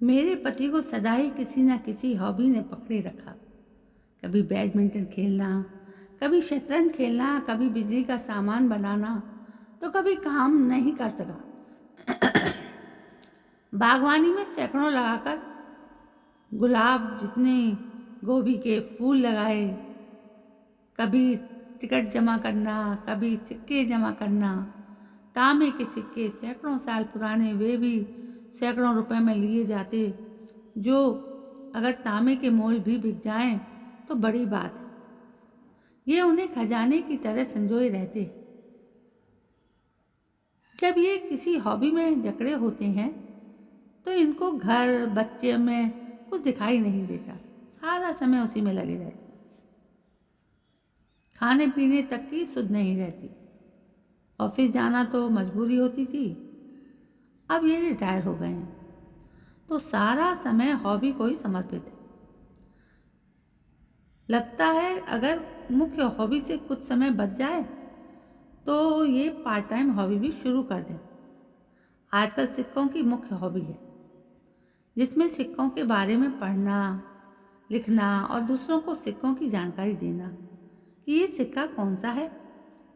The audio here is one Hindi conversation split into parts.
मेरे पति को सदा ही किसी न किसी हॉबी ने पकड़े रखा। कभी बैडमिंटन खेलना, कभी शतरंज खेलना, कभी बिजली का सामान बनाना, तो कभी काम नहीं कर सका। बागवानी में सैकड़ों लगाकर गुलाब जितने गोभी के फूल लगाए। कभी टिकट जमा करना, कभी सिक्के जमा करना। तांबे के सिक्के सैकड़ों साल पुराने, वे भी सैकड़ों रुपए में लिए जाते, जो अगर तांबे के मोल भी बिक जाएं तो बड़ी बात है। ये उन्हें खजाने की तरह संजोए रहते। जब ये किसी हॉबी में जकड़े होते हैं तो इनको घर बच्चे में कुछ दिखाई नहीं देता। सारा समय उसी में लगे रहते। खाने पीने तक की सुध नहीं रहती। ऑफिस जाना तो मजबूरी होती थी, अब ये रिटायर हो गए हैं तो सारा समय हॉबी को ही समर्पित है। लगता है अगर मुख्य हॉबी से कुछ समय बच जाए तो ये पार्ट टाइम हॉबी भी शुरू कर दें। आजकल सिक्कों की मुख्य हॉबी है, जिसमें सिक्कों के बारे में पढ़ना, लिखना और दूसरों को सिक्कों की जानकारी देना कि ये सिक्का कौन सा है,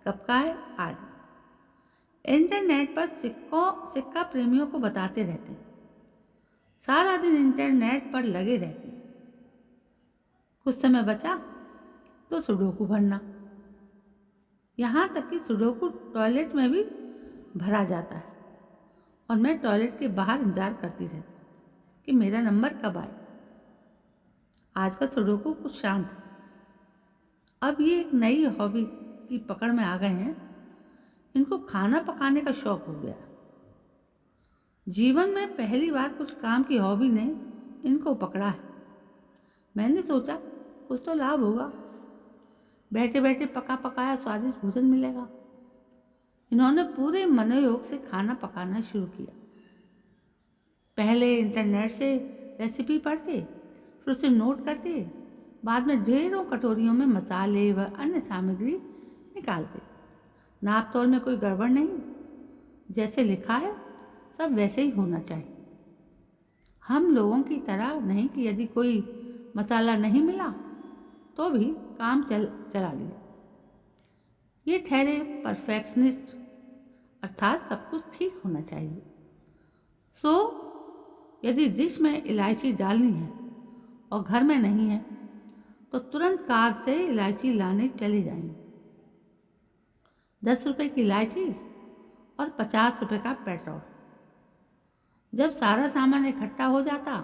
कब का है आदि। इंटरनेट पर सिक्का प्रेमियों को बताते रहते हैं। सारा दिन इंटरनेट पर लगे रहते हैं। कुछ समय बचा तो सुडोकू भरना। यहाँ तक कि सुडोकू टॉयलेट में भी भरा जाता है और मैं टॉयलेट के बाहर इंतजार करती रहती कि मेरा नंबर कब आए। आजकल सुडोकू कुछ शांत है। अब ये एक नई हॉबी की पकड़ में आ गए हैं। इनको खाना पकाने का शौक हो गया। जीवन में पहली बार कुछ काम की हॉबी ने इनको पकड़ा है। मैंने सोचा कुछ तो लाभ होगा, बैठे बैठे पका पकाया स्वादिष्ट भोजन मिलेगा। इन्होंने पूरे मनोयोग से खाना पकाना शुरू किया। पहले इंटरनेट से रेसिपी पढ़ते, फिर उसे नोट करते, बाद में ढेरों कटोरियों में मसाले व अन्य सामग्री निकालते। नाप तोल में कोई गड़बड़ नहीं, जैसे लिखा है सब वैसे ही होना चाहिए। हम लोगों की तरह नहीं कि यदि कोई मसाला नहीं मिला तो भी काम चला लिया। ये ठहरे परफेक्शनिस्ट, अर्थात सब कुछ ठीक होना चाहिए। यदि डिश में इलायची डालनी है और घर में नहीं है तो तुरंत कार से इलायची लाने चले जाएंगे। 10 रुपए की इलायची और 50 रुपए का पेट्रोल। जब सारा सामान इकट्ठा हो जाता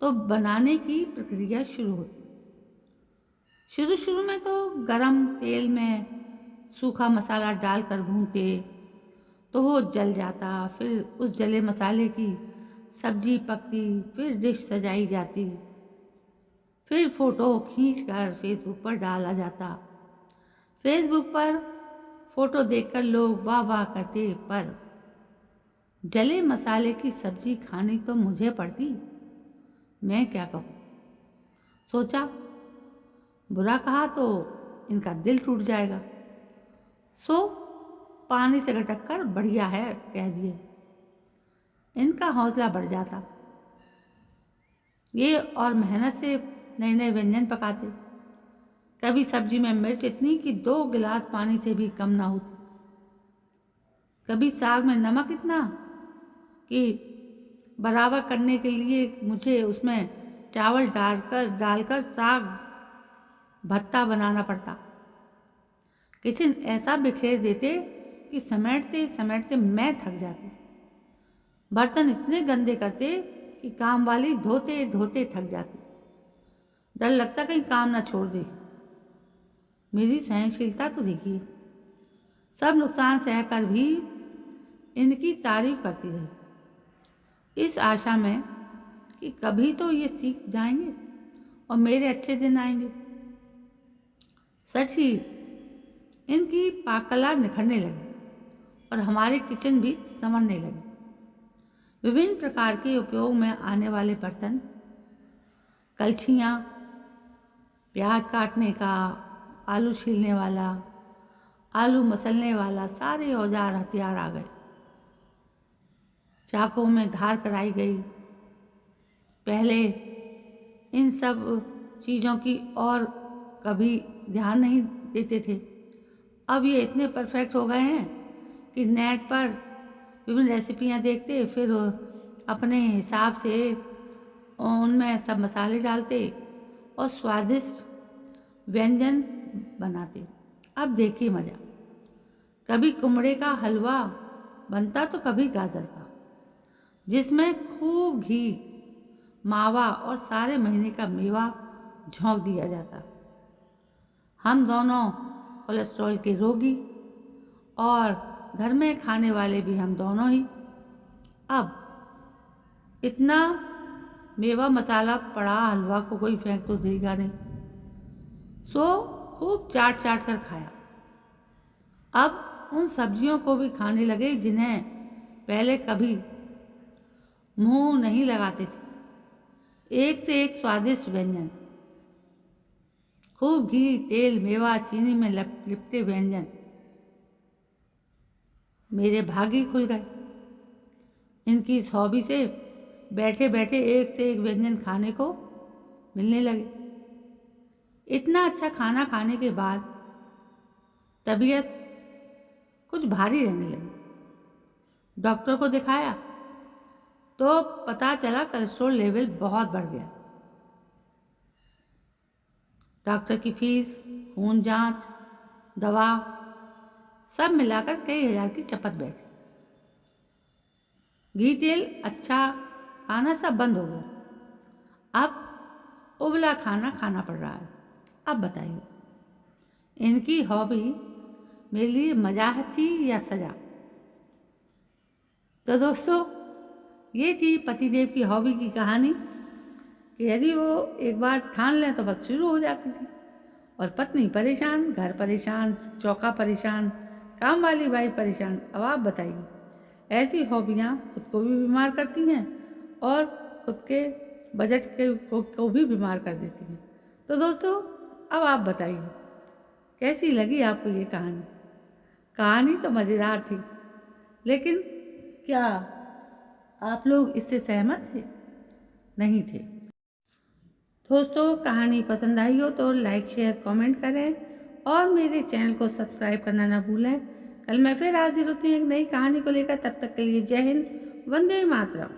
तो बनाने की प्रक्रिया शुरू होती। शुरू में तो गरम तेल में सूखा मसाला डालकर भूनते तो वो जल जाता। फिर उस जले मसाले की सब्जी पकती, फिर डिश सजाई जाती, फिर फोटो खींचकर फेसबुक पर डाला जाता। फेसबुक पर फोटो देखकर लोग वाह वाह करते, पर जले मसाले की सब्जी खानी तो मुझे पड़ती। मैं क्या कहूँ। सोचा बुरा कहा तो इनका दिल टूट जाएगा, पानी से गटक कर बढ़िया है कह दिए। इनका हौसला बढ़ जाता। ये और मेहनत से नए नए व्यंजन पकाते। कभी सब्जी में मिर्च इतनी कि 2 गिलास पानी से भी कम ना होती। कभी साग में नमक इतना कि बराबर करने के लिए मुझे उसमें चावल डालकर साग भत्ता बनाना पड़ता। किचन ऐसा बिखेर देते कि समेटते समेटते मैं थक जाती। बर्तन इतने गंदे करते कि काम वाली धोते धोते थक जाती। डर लगता कहीं काम ना छोड़ दे। मेरी सहनशीलता तो देखिए। सब नुकसान सहकर भी इनकी तारीफ करती रही, इस आशा में कि कभी तो ये सीख जाएंगे और मेरे अच्छे दिन आएंगे। सच ही इनकी पाककला निखरने लगी और हमारे किचन भी संवरने लगे। विभिन्न प्रकार के उपयोग में आने वाले बर्तन, कलछियाँ, प्याज काटने का, आलू छीलने वाला, आलू मसलने वाला, सारे औजार हथियार आ गए। चाकू में धार कराई गई, पहले इन सब चीज़ों की और कभी ध्यान नहीं देते थे। अब ये इतने परफेक्ट हो गए हैं कि नेट पर विभिन्न रेसिपियाँ देखते, फिर अपने हिसाब से उनमें सब मसाले डालते और स्वादिष्ट व्यंजन बनाते। अब देखिए मज़ा, कभी कुमड़े का हलवा बनता तो कभी गाजर का, जिसमें खूब घी, मावा और सारे महीने का मेवा झोंक दिया जाता। हम दोनों कोलेस्ट्रॉल के रोगी और घर में खाने वाले भी हम दोनों ही। अब इतना मेवा मसाला पड़ा हलवा को कोई फेंक तो देगा नहीं, सो खूब चाट चाट कर खाया। अब उन सब्जियों को भी खाने लगे जिन्हें पहले कभी मुंह नहीं लगाते थे। एक से एक स्वादिष्ट व्यंजन, खूब घी, तेल, मेवा, चीनी में लिपटे व्यंजन मेरे भाग्य खुल गए। इनकी इस हॉबी से बैठे बैठे एक से एक व्यंजन खाने को मिलने लगे। इतना अच्छा खाना खाने के बाद तबीयत कुछ भारी रहने लगी। डॉक्टर को दिखाया तो पता चला कोलेस्ट्रॉल लेवल बहुत बढ़ गया। डॉक्टर की फीस, खून जांच, दवा सब मिलाकर कई हजार की चपत बैठी। घी तेल अच्छा खाना सब बंद हो गया। अब उबला खाना खाना पड़ रहा है। अब बताइए, इनकी हॉबी मेरे लिए मजाक थी या सजा? तो दोस्तों, ये थी पतिदेव की हॉबी की कहानी कि यदि वो एक बार ठान लें तो बस शुरू हो जाती थी। और पत्नी परेशान, घर परेशान, चौका परेशान, काम वाली बाई परेशान। अब आप बताइए, ऐसी हॉबियाँ खुद को भी बीमार करती हैं और खुद के बजट को भी बीमार कर देती हैं। तो दोस्तों, अब आप बताइए कैसी लगी आपको ये कहानी? कहानी तो मज़ेदार थी, लेकिन क्या आप लोग इससे सहमत थे? नहीं थे। दोस्तों, कहानी पसंद आई हो तो लाइक, शेयर, कमेंट करें और मेरे चैनल को सब्सक्राइब करना ना भूलें। कल मैं फिर हाजिर होती हूँ एक नई कहानी को लेकर। तब तक के लिए जय हिंद, वंदे मातरम।